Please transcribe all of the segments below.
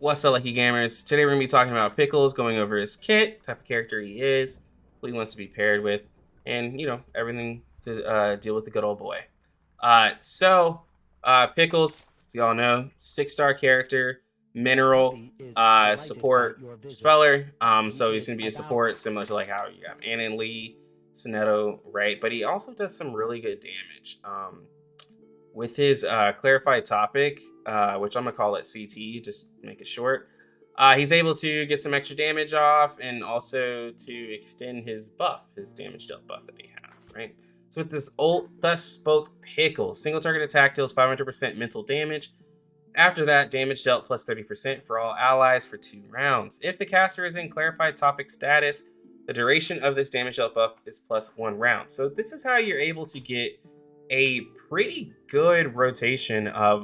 What's up, Lucky Gamers? Today we're going to be talking about Pickles, going over his kit, type of character he is, what he wants to be paired with, and, everything to deal with the good old boy. Pickles, as y'all know, 6-star character, mineral, support, speller. So he's going to be a support, similar to like how you have Ann Lee, Sonetto, right? But he also does some really good damage. With his clarified topic, which I'm gonna call it CT, just make it short. He's able to get some extra damage off and also to extend his buff, his damage dealt buff that he has, right? So with this ult, Thus Spoke Pickles, single target attack deals 500% mental damage. After that, damage dealt plus 30% for all allies for 2 rounds. If the caster is in clarified topic status, the duration of this damage dealt buff is plus 1 round. So this is how you're able to get a pretty good rotation of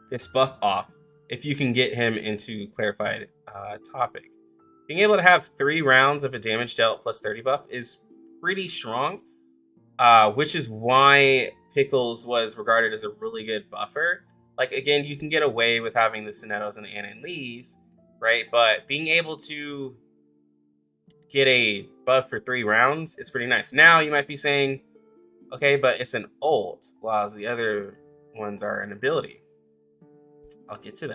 this buff off if you can get him into clarified topic. Being able to have 3 rounds of a damage dealt plus 30 buff is pretty strong, which is why Pickles was regarded as a really good buffer. Like, again, you can get away with having the Sonettos and the Ann Lees, right? But being able to get a buff for 3 rounds is pretty nice. Now you might be saying, okay, but it's an ult, while the other ones are an ability. I'll get to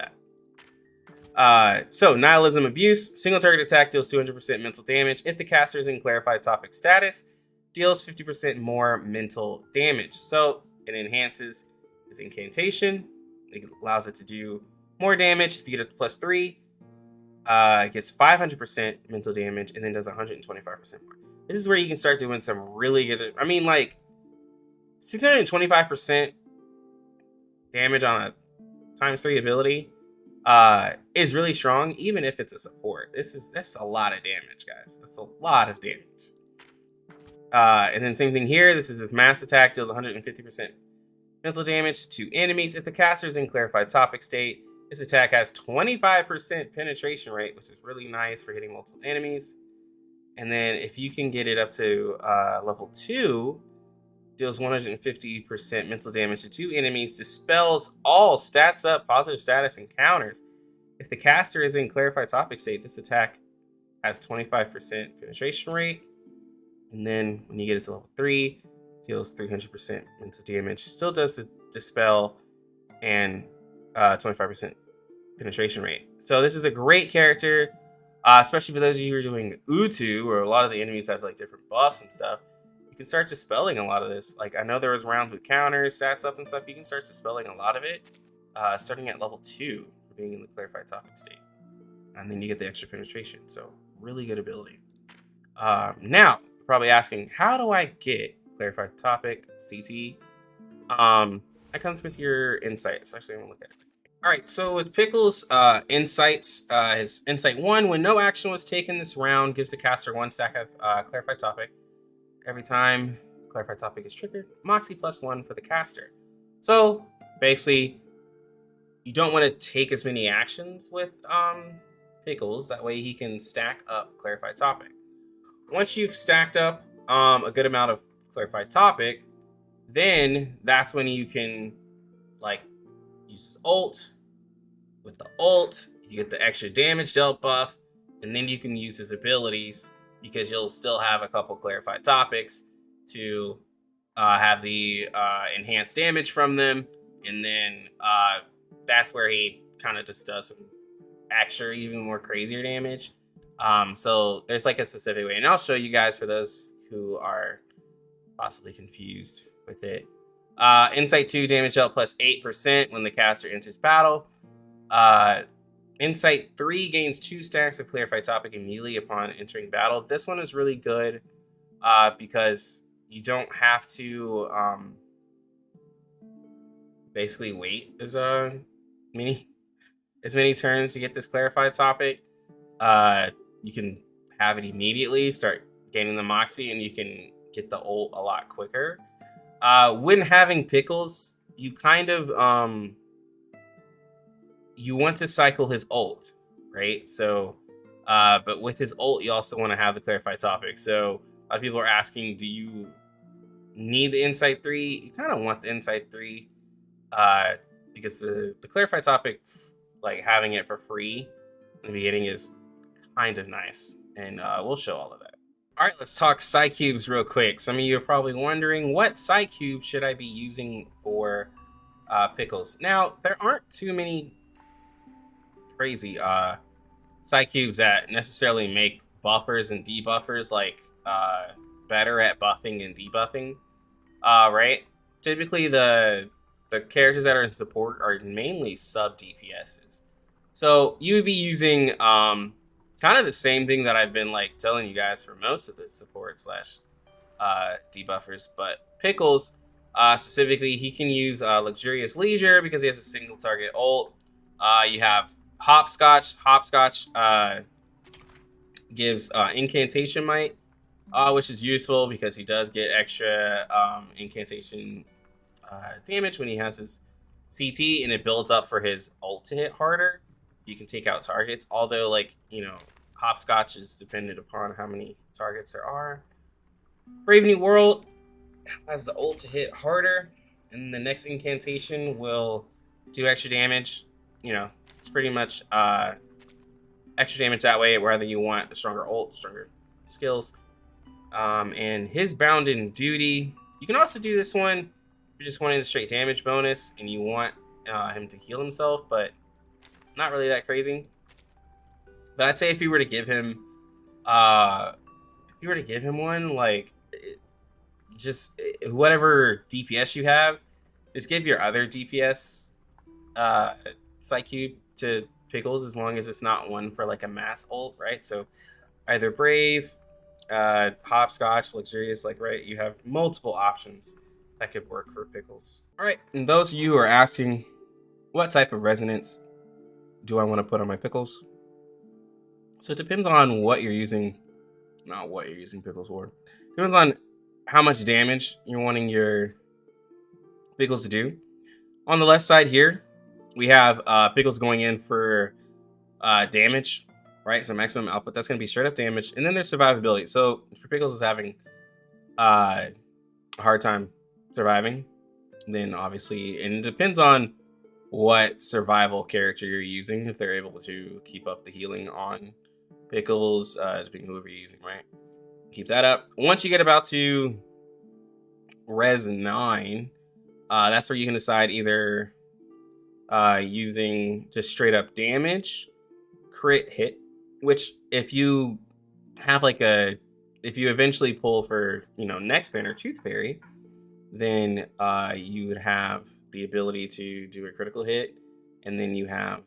that. So Nihilism Abuse, single target attack deals 200% mental damage. If the caster is in clarified topic status, deals 50% more mental damage. So it enhances his incantation. It allows it to do more damage. If you get it to plus 3, it gets 500% mental damage and then does 125% more. This is where you can start doing some really good. I mean, like 625% damage on a ×3 ability is really strong, even if it's a support. That's a lot of damage, guys. That's a lot of damage. And then same thing here. This is his mass attack, deals 150% mental damage to enemies. If the caster is in clarified topic state, this attack has 25% penetration rate, which is really nice for hitting multiple enemies. And then if you can get it up to level 2, deals 150% mental damage to 2 enemies, dispels all stats up, positive status encounters. If the caster is in clarified topic state, this attack has 25% penetration rate. And then when you get it to level 3, deals 300% mental damage. Still does the dispel and 25% penetration rate. So this is a great character, especially for those of you who are doing Utu, where a lot of the enemies have like different buffs and stuff. You can start dispelling a lot of this. Like, I know there was rounds with counters, stats up and stuff. You can start dispelling a lot of it, starting at level 2 for being in the clarified topic state. And then you get the extra penetration. So really good ability. Now, you're probably asking, how do I get clarified topic, CT? That comes with your insights. Actually, I'm gonna look at it. All right, so with Pickles, insights, his insight 1, when no action was taken this round, gives the caster 1 stack of clarified topic. Every time clarified topic is triggered, Moxie plus 1 for the caster. So basically, you don't want to take as many actions with Pickles. That way he can stack up clarified topic. Once you've stacked up a good amount of clarified topic, then that's when you can like use his ult. With the ult, you get the extra damage dealt buff, and then you can use his abilities, because you'll still have a couple clarified topics to have the enhanced damage from them. And then that's where he kind of just does some extra, even more crazier damage. So there's like a specific way. And I'll show you guys for those who are possibly confused with it. Insight 2, damage dealt plus 8% when the caster enters battle. Insight 3 gains 2 stacks of clarified topic immediately upon entering battle. This one is really good because you don't have to basically wait as many turns to get this clarified topic. You can have it immediately, start gaining the Moxie, and you can get the ult a lot quicker. When having Pickles, you kind of you want to cycle his ult, right? So, but with his ult, you also want to have the clarified topic. So a lot of people are asking, do you need the Insight 3? You kind of want the Insight 3 because the clarify topic, like having it for free in the beginning, is kind of nice, and we'll show all of that. All right, let's talk Psychubes real quick. Some of you are probably wondering, what Psychube should I be using for Pickles? Now, there aren't too many crazy Psychubes that necessarily make buffers and debuffers like better at buffing and debuffing. Right? Typically, the characters that are in support are mainly sub DPSs. So you would be using kind of the same thing that I've been like telling you guys for most of the support slash debuffers, but Pickles specifically, he can use Luxurious Leisure because he has a single target ult. You have Hopscotch. Hopscotch gives Incantation Might, which is useful because he does get extra incantation damage when he has his CT, and it builds up for his ult to hit harder. You can take out targets, although, like, you know, Hopscotch is dependent upon how many targets there are. Brave New World has the ult to hit harder, and the next incantation will do extra damage. You know, it's pretty much extra damage that way, whether you want a stronger ult, stronger skills. And his Bound in Duty, you can also do this one if you're just wanting the straight damage bonus and you want him to heal himself, but not really that crazy. But I'd say if you were to give him one, like, just whatever DPS you have, just give your other DPS Psychube to Pickles, as long as it's not one for like a mass ult, right? So either Brave, Hopscotch, Luxurious, like, right, you have multiple options that could work for Pickles. All right, and those of you who are asking, what type of resonance do I want to put on my Pickles? So it depends on what you're using, not what you're using Pickles for. It depends on how much damage you're wanting your Pickles to do. On the left side here, we have Pickles going in for damage, right? So maximum output, that's going to be straight up damage. And then there's survivability. So for Pickles is having a hard time surviving, then obviously, and it depends on what survival character you're using, if they're able to keep up the healing on Pickles, depending on whoever you're using, right? Keep that up. Once you get about to Res 9, that's where you can decide either using just straight up damage, crit hit, which if you have like if you eventually pull for, you know, Next Pen or Tooth Fairy, then you would have the ability to do a critical hit, and then you have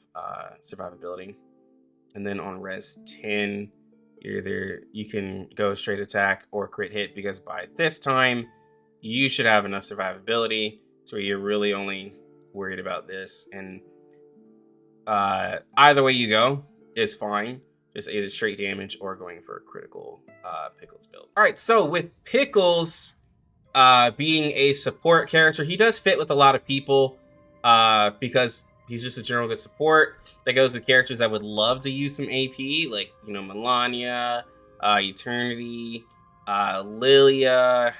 survivability. And then on Res 10, you can go straight attack or crit hit, because by this time you should have enough survivability to where you're really only worried about this. And either way you go is fine, just either straight damage or going for a critical Pickles build. All right, so with Pickles being a support character, he does fit with a lot of people because he's just a general good support. That goes with characters that would love to use some AP, like, you know, Melania, Eternity, Lilia,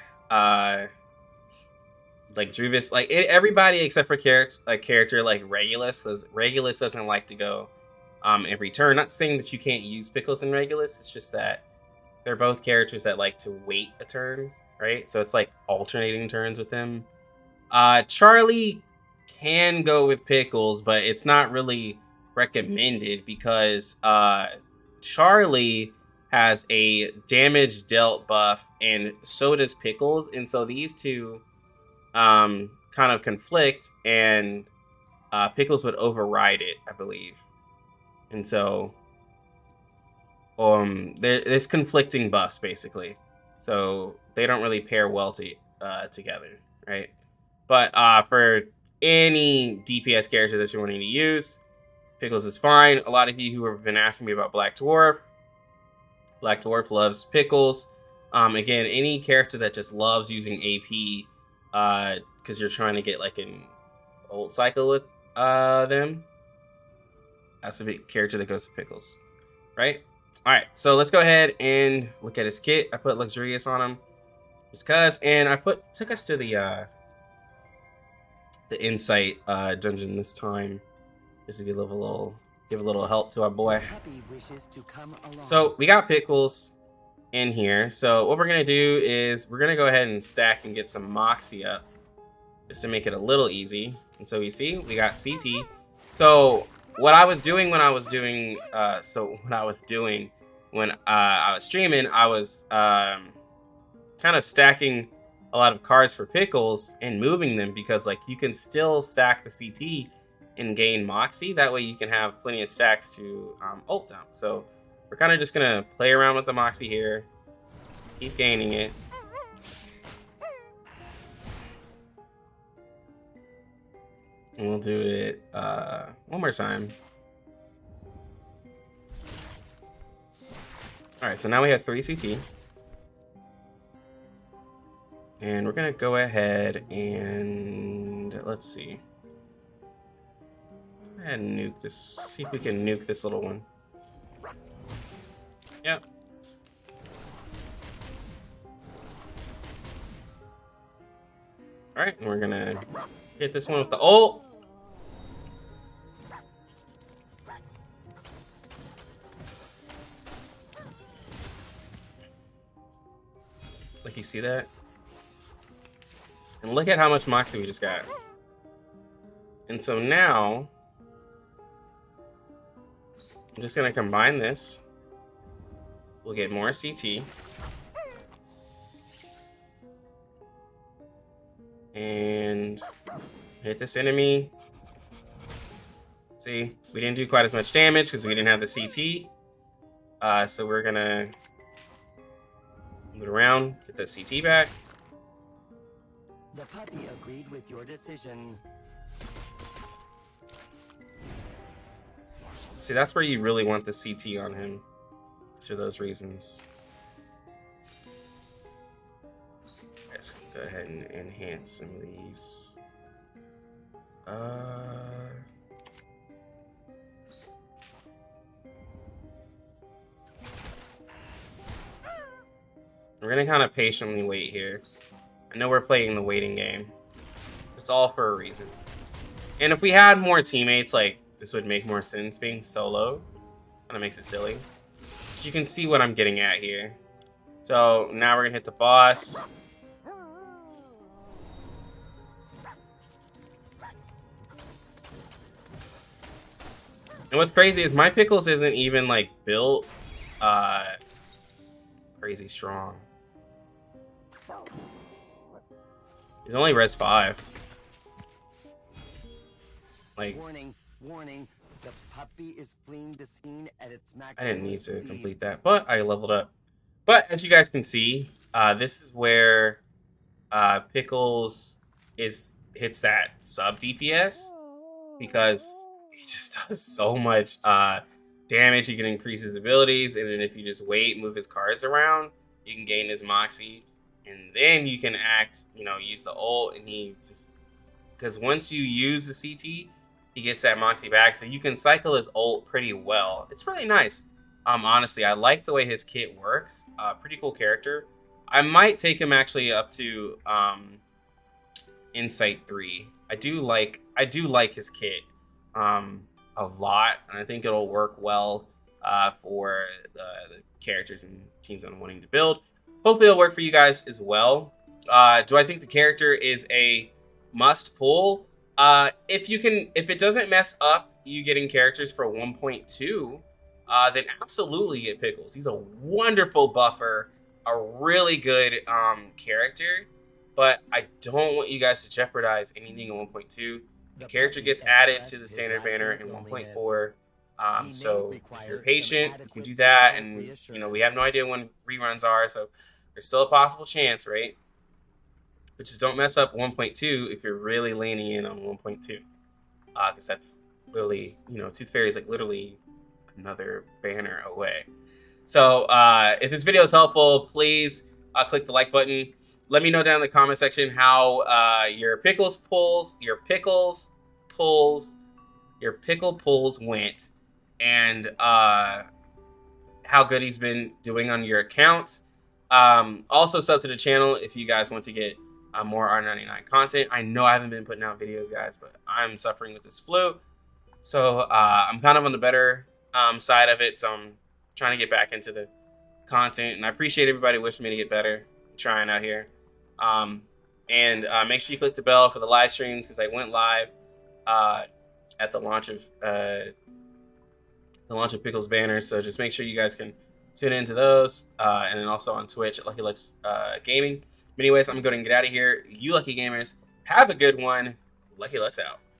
like Druvis, like everybody except for character like Regulus, because Regulus doesn't like to go every turn. Not saying that you can't use Pickles and Regulus, it's just that they're both characters that like to wait a turn, right? So it's like alternating turns with them. Charlie can go with Pickles, but it's not really recommended because Charlie has a damage dealt buff, and so does Pickles, and so these two kind of conflict, and Pickles would override it, I believe. And so there's conflicting buffs basically, so they don't really pair well together, right? But for any DPS character that you're wanting to use, Pickles is fine. A lot of you who have been asking me about Black Dwarf loves Pickles. Again, any character that just loves using AP because you're trying to get like an ult cycle with them, that's a big character that goes to Pickles, right? All right, so let's go ahead and look at his kit. I put Luxurious on him just cause, and I took us to the the insight dungeon this time, just to give a little help to our boy. So we got Pickles in here. So what we're gonna do is we're gonna go ahead and stack and get some Moxie up, just to make it a little easy. And so we see we got CT. So what I was doing when I was doing when I was streaming, I was kind of stacking a lot of cards for Pickles and moving them, because like you can still stack the CT and gain Moxie. That way you can have plenty of stacks to ult dump. So we're kind of just gonna play around with the Moxie here, keep gaining it. And we'll do it one more time. All right, so now we have 3 CT. And we're gonna go ahead and let's see. Go ahead and nuke this. See if we can nuke this little one. Yep. All right, and we're gonna hit this one with the ult. Like, you see that? And look at how much Moxie we just got. And so now, I'm just gonna combine this. We'll get more CT. And hit this enemy. See, we didn't do quite as much damage because we didn't have the CT. So we're gonna move it around, get that CT back. The puppy agreed with your decision. See, that's where you really want the CT on him. It's for those reasons. Let's go ahead and enhance some of these. We're gonna kind of patiently wait here. I know we're playing the waiting game. It's all for a reason. And if we had more teammates, like, this would make more sense being solo. Kind of makes it silly. But you can see what I'm getting at here. So now we're gonna hit the boss. And what's crazy is my Pickles isn't even like built crazy strong. He's only res 5. Like, warning, the puppy is fleeing the scene at its maximum I didn't need to speed. complete that, but I leveled up. But as you guys can see, this is where Pickles hits that sub DPS, because he just does so much damage. He can increase his abilities, and then if you just wait, move his cards around, you can gain his Moxie, and then you can use the ult, and he just, because once you use the CT, he gets that Moxie back, so you can cycle his ult pretty well. It's really nice. Honestly, I like the way his kit works. Pretty cool character. I might take him actually up to Insight 3. I do like his kit a lot, and I think it'll work well for the characters and teams I'm wanting to build. Hopefully it'll work for you guys as well. Do I think the character is a must pull? If it doesn't mess up you getting characters for 1.2, then absolutely get Pickles. He's a wonderful buffer, a really good character, but I don't want you guys to jeopardize anything in 1.2. The character gets added to the standard banner in 1.4. So if you're patient, you can do that, and we have no idea when reruns are, so there's still a possible chance, right? But just don't mess up 1.2 if you're really leaning in on 1.2, because that's literally, Tooth Fairy is like literally another banner away. So if this video is helpful, please click the like button. Let me know down in the comment section how your pickle pulls went, and how good he's been doing on your accounts. Also sub to the channel if you guys want to get more R99 content. I know I haven't been putting out videos, guys, but I'm suffering with this flu. So I'm kind of on the better side of it. So I'm trying to get back into the content. And I appreciate everybody wishing me to get better. I'm trying out here. And make sure you click the bell for the live streams because I went live at the launch of Pickles banner. So just make sure you guys can tune into those, and then also on Twitch at Lucky Lux Gaming. But anyways, I'm going to get out of here. You lucky gamers, have a good one. Lucky Lux out.